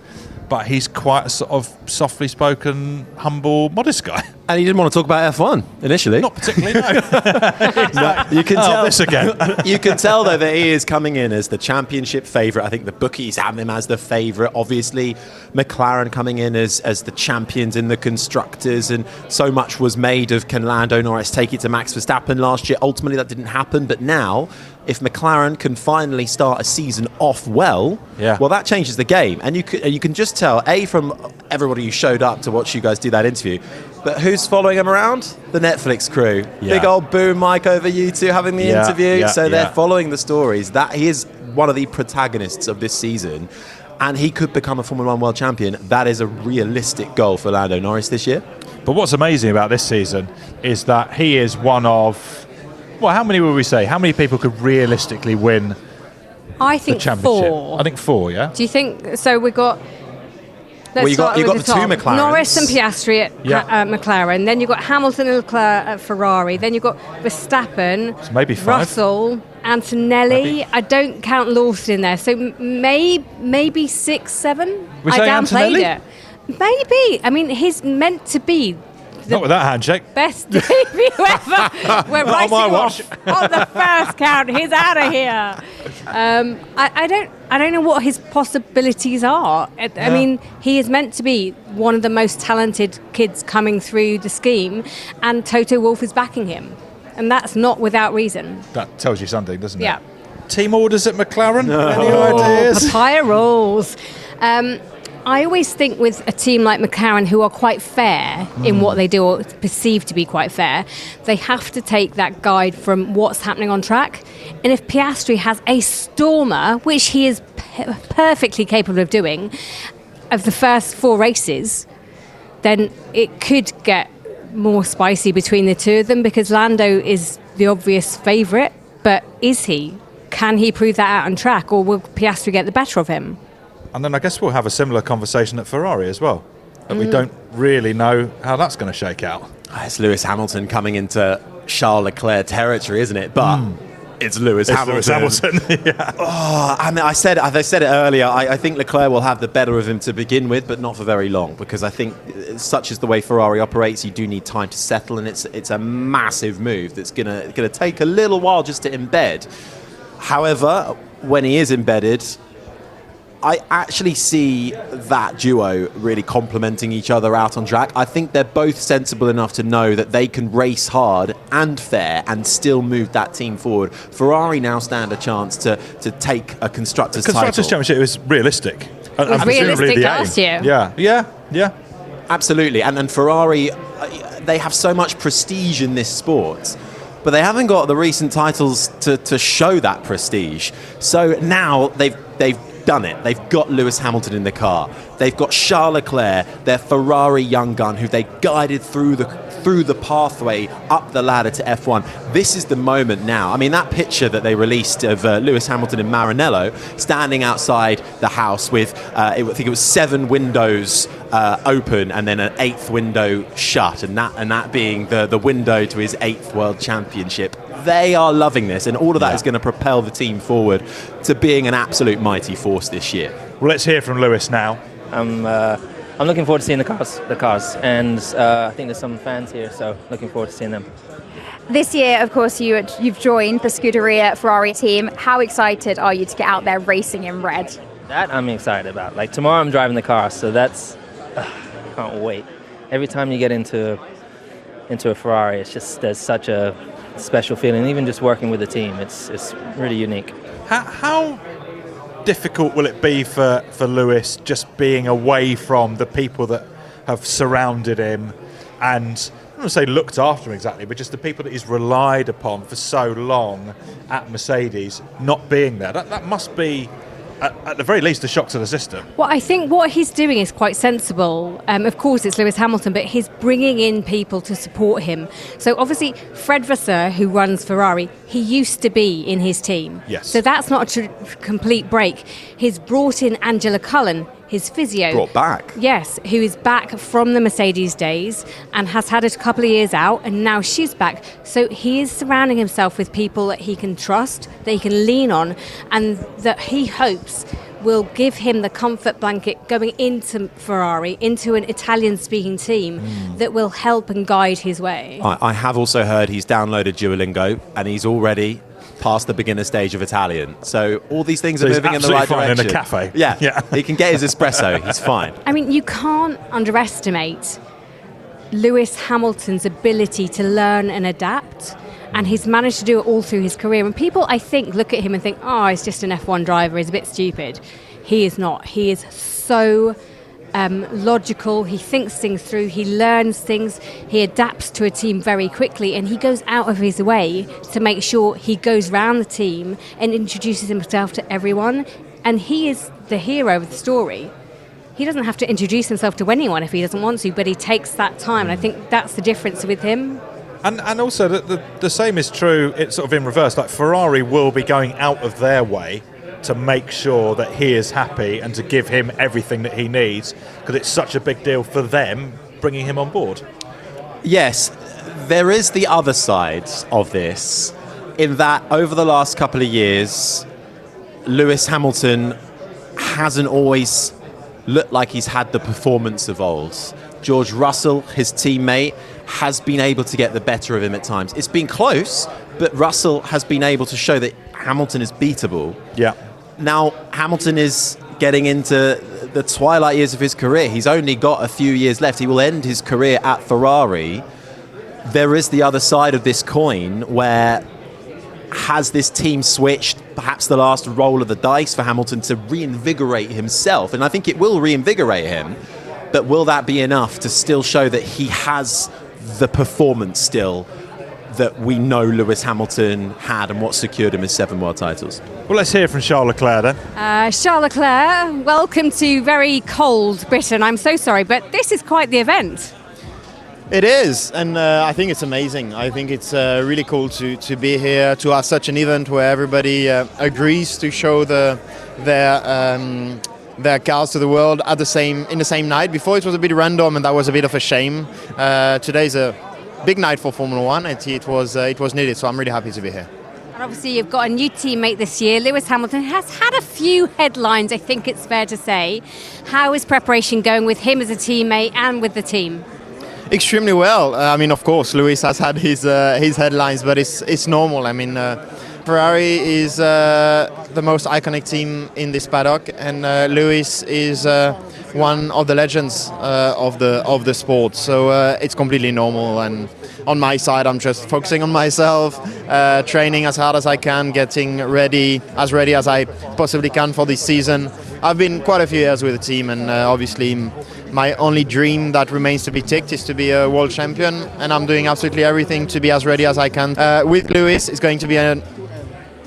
but he's quite a sort of softly spoken, humble, modest guy. And he didn't want to talk about F1 initially. Not particularly, no. You can tell this again. You can tell though that he is coming in as the championship favourite. I think the bookies have him as the favourite. Obviously, McLaren coming in as the champions in the constructors, and so much was made of can Lando Norris take it to Max Verstappen last year. Ultimately, that didn't happen. But now, if McLaren can finally start a season off well, that changes the game. And you can just tell, from everybody who showed up to watch you guys do that interview, but who's following him around? The Netflix crew. Yeah. Big old boom mic over you two having the interview. So they're following the stories. That he is one of the protagonists of this season, and he could become a Formula One world champion. That is a realistic goal for Lando Norris this year. But what's amazing about this season is that he is one of, how many would we say? How many people could realistically win I think the championship? 4. I think 4, yeah? Do you think so? We've got. You got the two McLarens. Norris and Piastri at McLaren. Then you've got Hamilton and Leclerc at Ferrari. Then you've got Verstappen, So maybe 5. Russell, Antonelli. I don't count Lawson in there. So maybe 6, 7. We I say downplayed Antonelli? it. Maybe. I mean, he's meant to be Not with that handshake. best debut ever. We're Not on racing my watch. off on the first count. He's out of here. I don't know what his possibilities are. I mean, he is meant to be one of the most talented kids coming through the scheme, and Toto Wolff is backing him, and that's not without reason. That tells you something, doesn't it? Yeah. Team orders at McLaren? Any ideas? Papaya rolls. I always think with a team like McLaren, who are quite fair in what they do, or perceived to be quite fair, they have to take that guide from what's happening on track. And if Piastri has a stormer, which he is perfectly capable of doing, of the first 4 races, then it could get more spicy between the two of them, because Lando is the obvious favourite. But is he? Can he prove that out on track, or will Piastri get the better of him? And then I guess we'll have a similar conversation at Ferrari as well. But we don't really know how that's going to shake out. It's Lewis Hamilton coming into Charles Leclerc territory, isn't it? But It's Lewis Hamilton. Yeah. Oh, I mean, I said it earlier. I think Leclerc will have the better of him to begin with, but not for very long, because I think such is the way Ferrari operates. You do need time to settle, and it's a massive move that's gonna take a little while just to embed. However, when he is embedded, I actually see that duo really complementing each other out on track. I think they're both sensible enough to know that they can race hard and fair and still move that team forward. Ferrari now stand a chance to take a Constructors' title. Constructors' Championship was realistic. It was realistic last year. Yeah. Absolutely. And Ferrari, they have so much prestige in this sport, but they haven't got the recent titles to show that prestige. So now they've done it. They've got Lewis Hamilton in the car. They've got Charles Leclerc, their Ferrari young gun, who they guided through the pathway up the ladder to F1. This is the moment now. I mean, that picture that they released of Lewis Hamilton and Maranello standing outside the house with, I think it was 7 windows open and then an 8th window shut, and that being the window to his 8th World Championship. They are loving this, and all of that is going to propel the team forward to being an absolute mighty force this year. Well, let's hear from Lewis now. I'm looking forward to seeing the cars, and I think there's some fans here, so looking forward to seeing them. This year, of course, you've joined the Scuderia Ferrari team. How excited are you to get out there racing in red? That I'm excited about. Like, tomorrow I'm driving the car, so that's can't wait. Every time you get into a Ferrari, it's just there's such a special feeling. Even just working with the team, it's really unique. How difficult will it be for Lewis just being away from the people that have surrounded him and, I don't want to say looked after him exactly, but just the people that he's relied upon for so long at Mercedes not being there? That must be, at the very least, a shock to the system. Well, I think what he's doing is quite sensible. Of course, it's Lewis Hamilton, but he's bringing in people to support him. So obviously, Fred Vasseur, who runs Ferrari, he used to be in his team. Yes. So that's not a complete break. He's brought in Angela Cullen, his physio. Brought back. Yes, who is back from the Mercedes days and has had a couple of years out, and now she's back. So he is surrounding himself with people that he can trust, that he can lean on, and that he hopes will give him the comfort blanket going into Ferrari, into an Italian-speaking team that will help and guide his way. I have also heard he's downloaded Duolingo, and he's already past the beginner stage of Italian. So all these things are moving in the right direction. In a cafe. Yeah. He can get his espresso. He's fine. I mean, you can't underestimate Lewis Hamilton's ability to learn and adapt, and he's managed to do it all through his career. And people, I think, look at him and think, oh, he's just an F1 driver, he's a bit stupid. He is not. He is so logical. He thinks things through, he learns things, he adapts to a team very quickly, and he goes out of his way to make sure he goes round the team and introduces himself to everyone. And he is the hero of the story. He doesn't have to introduce himself to anyone if he doesn't want to, but he takes that time, and I think that's the difference with him. And also the same is true, it's sort of in reverse. Like, Ferrari will be going out of their way to make sure that he is happy and to give him everything that he needs, because it's such a big deal for them bringing him on board. Yes, there is the other side of this, in that over the last couple of years, Lewis Hamilton hasn't always looked like he's had the performance of old. George Russell, his teammate, has been able to get the better of him at times. It's been close, but Russell has been able to show that Hamilton is beatable. Yeah. Now, Hamilton is getting into the twilight years of his career. He's only got a few years left. He will end his career at Ferrari. There is the other side of this coin where, has this team switched perhaps the last roll of the dice for Hamilton to reinvigorate himself? And I think it will reinvigorate him, but will that be enough to still show that he has the performance still that we know Lewis Hamilton had and what secured him his 7 world titles? Well, let's hear from Charles Leclerc then. Charles Leclerc, welcome to very cold Britain. I'm so sorry, but this is quite the event. It is, and I think it's amazing. I think it's really cool to be here, to have such an event where everybody agrees to show their cars to the world in the same night. Before it was a bit random, and that was a bit of a shame. Today's a big night for Formula One, and it was needed. So I'm really happy to be here. And obviously you've got a new teammate this year. Lewis Hamilton has had a few headlines, I think it's fair to say. How is preparation going with him as a teammate and with the team? Extremely well. I mean, of course, Lewis has had his headlines, but it's normal. I mean, Ferrari is the most iconic team in this paddock, and Lewis is one of the legends of the sport. So it's completely normal. And on my side, I'm just focusing on myself, training as hard as I can, getting ready as I possibly can for this season. I've been quite a few years with the team, and obviously my only dream that remains to be ticked is to be a world champion, and I'm doing absolutely everything to be as ready as I can. With Lewis, it's going to be a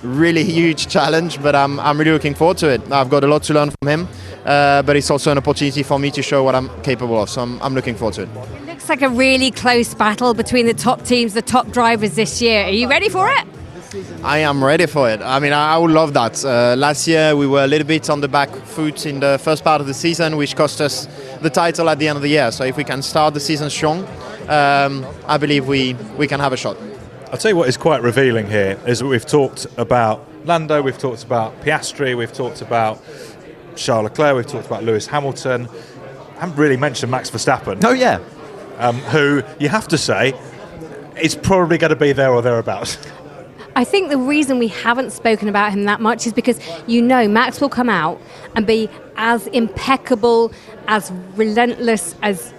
really huge challenge, but I'm really looking forward to it. I've got a lot to learn from him, but it's also an opportunity for me to show what I'm capable of, so I'm looking forward to it. It looks like a really close battle between the top teams, the top drivers this year. Are you ready for it? I am ready for it. I mean, I would love that. Last year we were a little bit on the back foot in the first part of the season, which cost us the title at the end of the year. So if we can start the season strong, I believe we can have a shot. I'll tell you what is quite revealing here is that we've talked about Lando, we've talked about Piastri, we've talked about Charles Leclerc, we've talked about Lewis Hamilton. I haven't really mentioned Max Verstappen. Oh yeah. Who you have to say is probably going to be there or thereabouts. I think the reason we haven't spoken about him that much is because Max will come out and be as impeccable, as relentless, as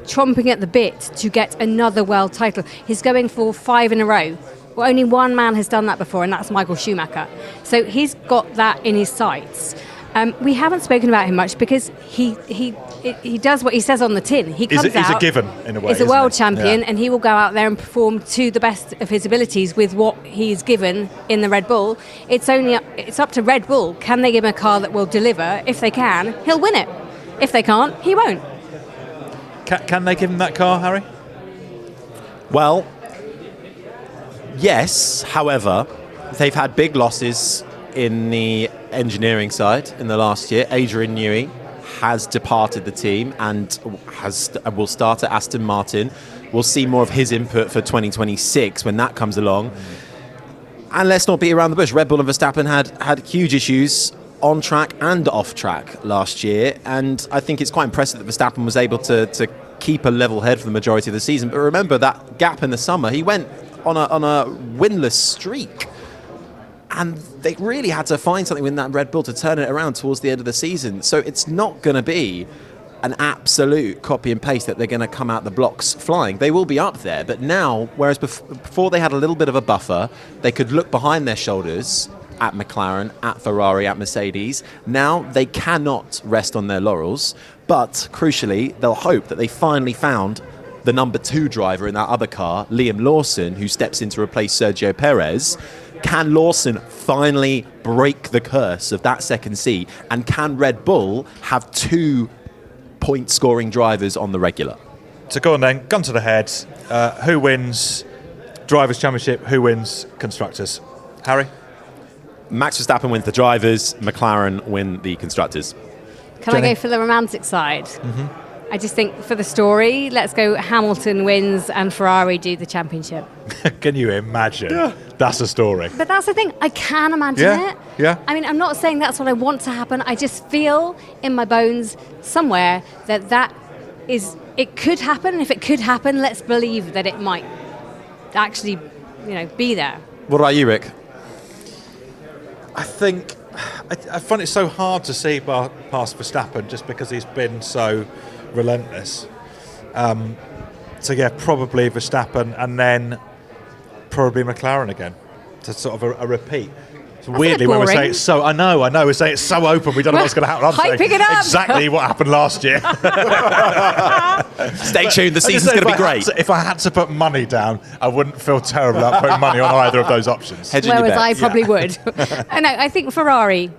chomping at the bit to get another world title. He's going for 5 in a row. Well, only one man has done that before, and that's Michael Schumacher. So he's got that in his sights. We haven't spoken about him much because he does what he says on the tin. He comes out. He's a given in a way. He's a world champion, and he will go out there and perform to the best of his abilities with what he's given in the Red Bull. It's up to Red Bull. Can they give him a car that will deliver? If they can, he'll win it. If they can't, he won't. Can they give him that car, Harry? Well, yes. However, they've had big losses in the engineering side in the last year. Adrian Newey has departed the team and will start at Aston Martin. We'll see more of his input for 2026 when that comes along. And let's not beat around the bush. Red Bull and Verstappen had huge issues on track and off track last year, and I think it's quite impressive that Verstappen was able to keep a level head for the majority of the season. But remember that gap in the summer, he went on a winless streak. And they really had to find something with that Red Bull to turn it around towards the end of the season. So it's not going to be an absolute copy and paste that they're going to come out the blocks flying. They will be up there. But now, whereas before they had a little bit of a buffer, they could look behind their shoulders at McLaren, at Ferrari, at Mercedes. Now they cannot rest on their laurels. But crucially, they'll hope that they finally found the number 2 driver in that other car, Liam Lawson, who steps in to replace Sergio Perez. Can Lawson finally break the curse of that second seat? And can Red Bull have 2 point-scoring drivers on the regular? So go on then, gun to the head. Who wins Drivers' Championship? Who wins Constructors? Harry? Max Verstappen wins the drivers, McLaren win the constructors. Can I go for the romantic side? Mm-hmm. I just think for the story, let's go Hamilton wins and Ferrari do the championship. Can you imagine? Yeah. That's a story. But that's the thing, I can imagine it. Yeah. I mean, I'm not saying that's what I want to happen. I just feel in my bones somewhere that it could happen. And if it could happen, let's believe that it might actually, be there. What about you, Rick? I think I find it so hard to see past Verstappen just because he's been so relentless. So yeah, probably Verstappen and then probably McLaren again. To sort of a repeat. So weirdly, when we say it's so, I know, we say it's so open, we don't know what's going to happen. I'm Hyping it up. Exactly what happened last year. Stay tuned, the season's going to be great. If I had to put money down, I wouldn't feel terrible about putting money on either of those options. Whereas I probably would. I think Ferrari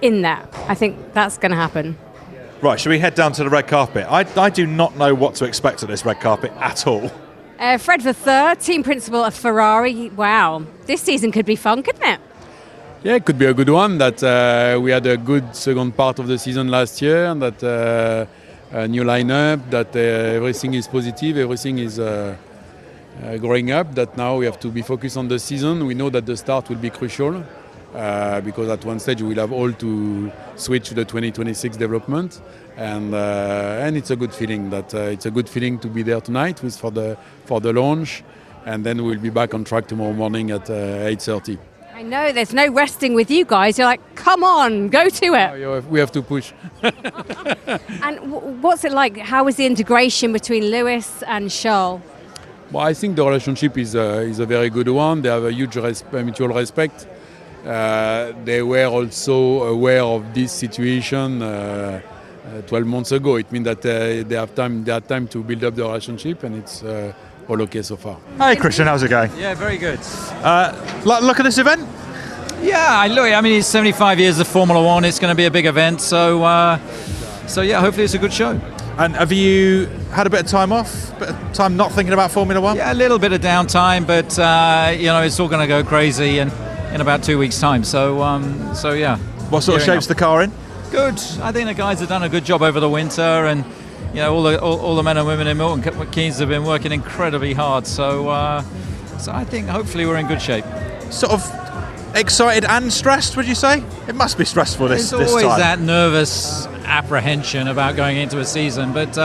in there. I think that's going to happen. Right, should we head down to the red carpet? I do not know what to expect at this red carpet at all. Fred Vasseur, team principal of Ferrari. Wow, this season could be fun, couldn't it? Yeah, it could be a good one. That we had a good second part of the season last year, and that a new lineup, that everything is positive, everything is growing up that now we have to be focused on the season. We know that the start will be crucial because at one stage we'll have all to switch to the 2026 development, and it's a good feeling to be there tonight for the launch, and then we'll be back on track tomorrow morning at 8:30. I know there's no resting with you guys. You're like, come on, go to it. We have to push. And what's it like? How is the integration between Lewis and Charles? Well, I think the relationship is a very good one. They have a huge mutual respect. They were also aware of this situation 12 months ago. It means that they had time to build up the relationship, and it's all okay so far. Hey Christian, how's it going? Yeah, very good. Look at this event. Yeah, look. I mean, it's 75 years of Formula One. It's going to be a big event, so yeah, hopefully it's a good show. And have you had a bit of time off? Bit of time not thinking about Formula One? Yeah, a little bit of downtime, but it's all going to go crazy in about 2 weeks' time. So yeah. What sort of shape's the car in? Good. I think the guys have done a good job over the winter, and all the men and women in Milton Keynes have been working incredibly hard. So I think hopefully we're in good shape. Sort of excited and stressed, would you say? It must be stressful this time. There's always that nervous apprehension about going into a season, but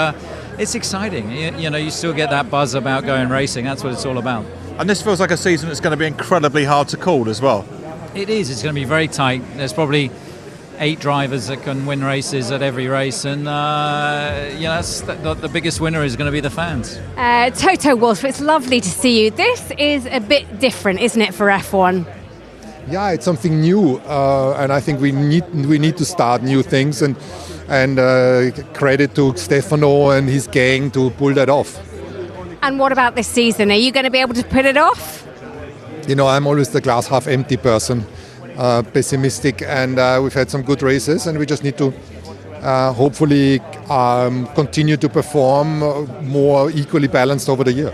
it's exciting. You still get that buzz about going racing. That's what it's all about. And this feels like a season that's going to be incredibly hard to call as well. It is. It's going to be very tight. There's probably 8 drivers that can win races at every race, and the biggest winner is going to be the fans. Toto Wolff, it's lovely to see you. This is a bit different, isn't it, for F1? Yeah, it's something new, and I think we need to start new things, and credit to Stefano and his gang to pull that off. And what about this season? Are you going to be able to pull it off? I'm always the glass half empty person, pessimistic, and we've had some good races, and we just need to hopefully continue to perform more equally balanced over the year.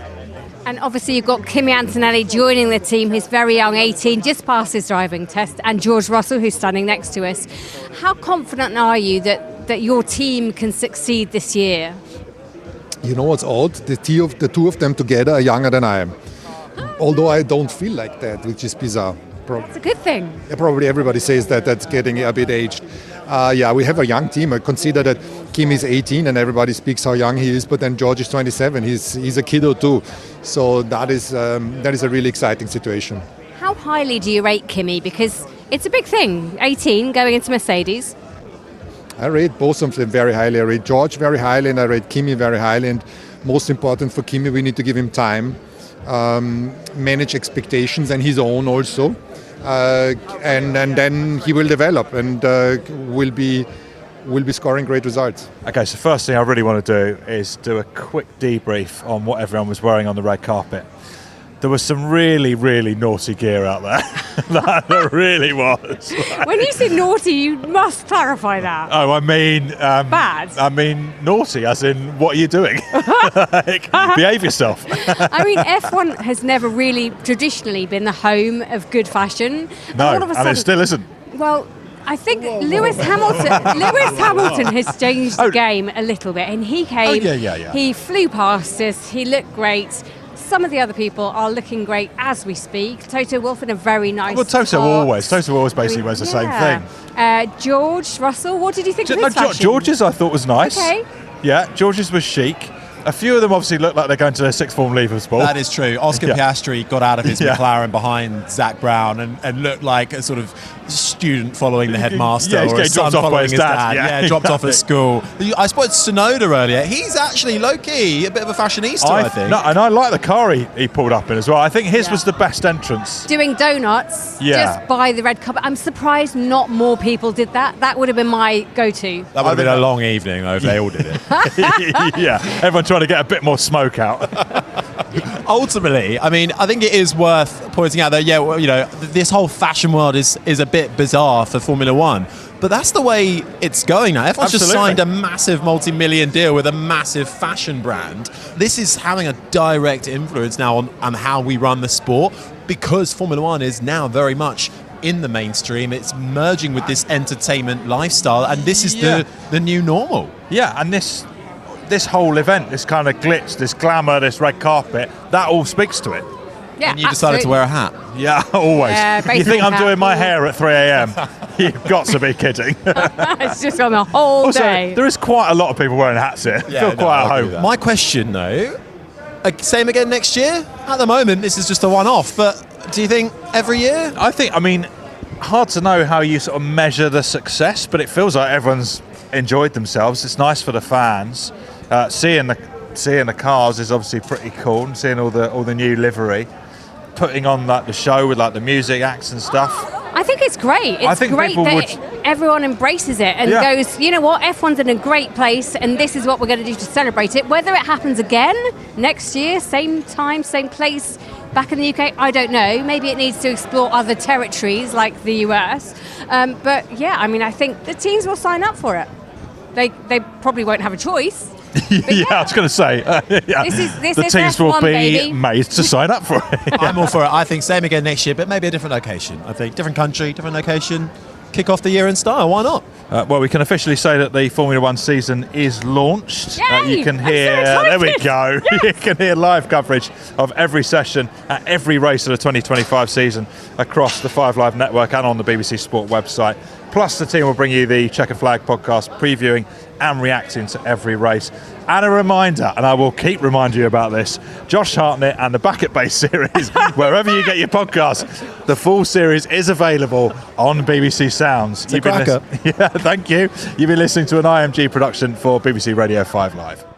And obviously you've got Kimi Antonelli joining the team, who's very young, 18, just passed his driving test, and George Russell, who's standing next to us. How confident are you that your team can succeed this year? You know what's odd? The two of them together are younger than I am. Although I don't feel like that, which is bizarre. That's a good thing. Yeah, probably everybody says that's getting a bit aged. We have a young team. I consider that Kim is 18 and everybody speaks how young he is, but then George is 27. He's a kiddo too. So that is a really exciting situation. How highly do you rate Kimi? Because it's a big thing, 18, going into Mercedes. I rate both of them very highly. I rate George very highly and I rate Kimi very highly. And most important for Kimi, we need to give him time, manage expectations and his own also. And then he will develop and will be scoring great results. Okay, so first thing I really want to do is do a quick debrief on what everyone was wearing on the red carpet. There was some really, really naughty gear out there. There really was. When you say naughty, you must clarify that. Oh, I mean... bad? I mean naughty, as in, what are you doing? Behave yourself. I mean, F1 has never really traditionally been the home of good fashion. No, all of a sudden, and it still isn't. Well, I think Lewis Hamilton has changed the game a little bit, and he came, he flew past us, he looked great. Some of the other people are looking great as we speak. Toto Wolff in a very nice Toto always basically wears the same thing. George Russell, what did you think of his fashion? George's I thought was nice. Okay. Yeah, George's was chic. A few of them obviously look like they're going to their sixth form leavers ball. That is true. Oscar Piastri got out of his McLaren behind Zach Brown and looked like a sort of student following the headmaster or a son following his dad. Yeah, dropped off at school. I spotted Tsunoda earlier. He's actually low-key a bit of a fashionista, I think. No, and I like the car he pulled up in as well. I think his was the best entrance. Doing donuts just by the red carpet. I'm surprised not more people did that. That would have been my go-to. That would have been a long evening if they all did it. Yeah, everyone trying to get a bit more smoke out. Ultimately, I mean, I think it is worth pointing out that, this whole fashion world is a bit bizarre for Formula One. But that's the way it's going now. F1's just signed a massive multi-million deal with a massive fashion brand. This is having a direct influence now on how we run the sport, because Formula One is now very much in the mainstream. It's merging with this entertainment lifestyle, and this is the new normal. Yeah, and this this whole event, this kind of glitz, this glamour, this red carpet, that all speaks to it. Yeah, And you decided to wear a hat. Yeah, always. Yeah, you think I'm baseball doing my hat. hair at 3 a.m.? You've got to be kidding. It's just on the whole Also, day. there is quite a lot of people wearing hats here. I feel quite at home. My question, though, same again next year? At the moment, this is just a one-off, but do you think every year? I mean, hard to know how you sort of measure the success, but it feels like everyone's enjoyed themselves. It's nice for the fans. Seeing the cars is obviously pretty cool, and seeing all the new livery. Putting on like the show with like the music acts and stuff. I think it's great. I It's think great people that everyone embraces it and goes, you know what, F1's in a great place and this is what we're going to do to celebrate it. Whether it happens again next year, same time, same place, back in the UK, I don't know. Maybe it needs to explore other territories like the US. But yeah, I mean, I think the teams will sign up for it. They probably won't have a choice. Yeah, I was going to say, This the is teams will F1, be baby. made to sign up for it. I'm all for it. I think same again next year, but maybe a different location. I think different country, different location. Kick off the year in style. Why not? Well, we can officially say that the Formula One season is launched. Yay! You can I'm so hear, excited. there we go. Yes. You can hear live coverage of every session at every race of the 2025 season across the 5 Live network and on the BBC Sport website. Plus, the team will bring you the Checkered Flag podcast, previewing and reacting to every race. And a reminder, and I will keep reminding you about this, Josh Hartnett and the Back at Base series, wherever you get your podcasts, the full series is available on BBC Sounds. It's a cracker. Yeah, thank you. You've been listening to an IMG production for BBC Radio 5 Live.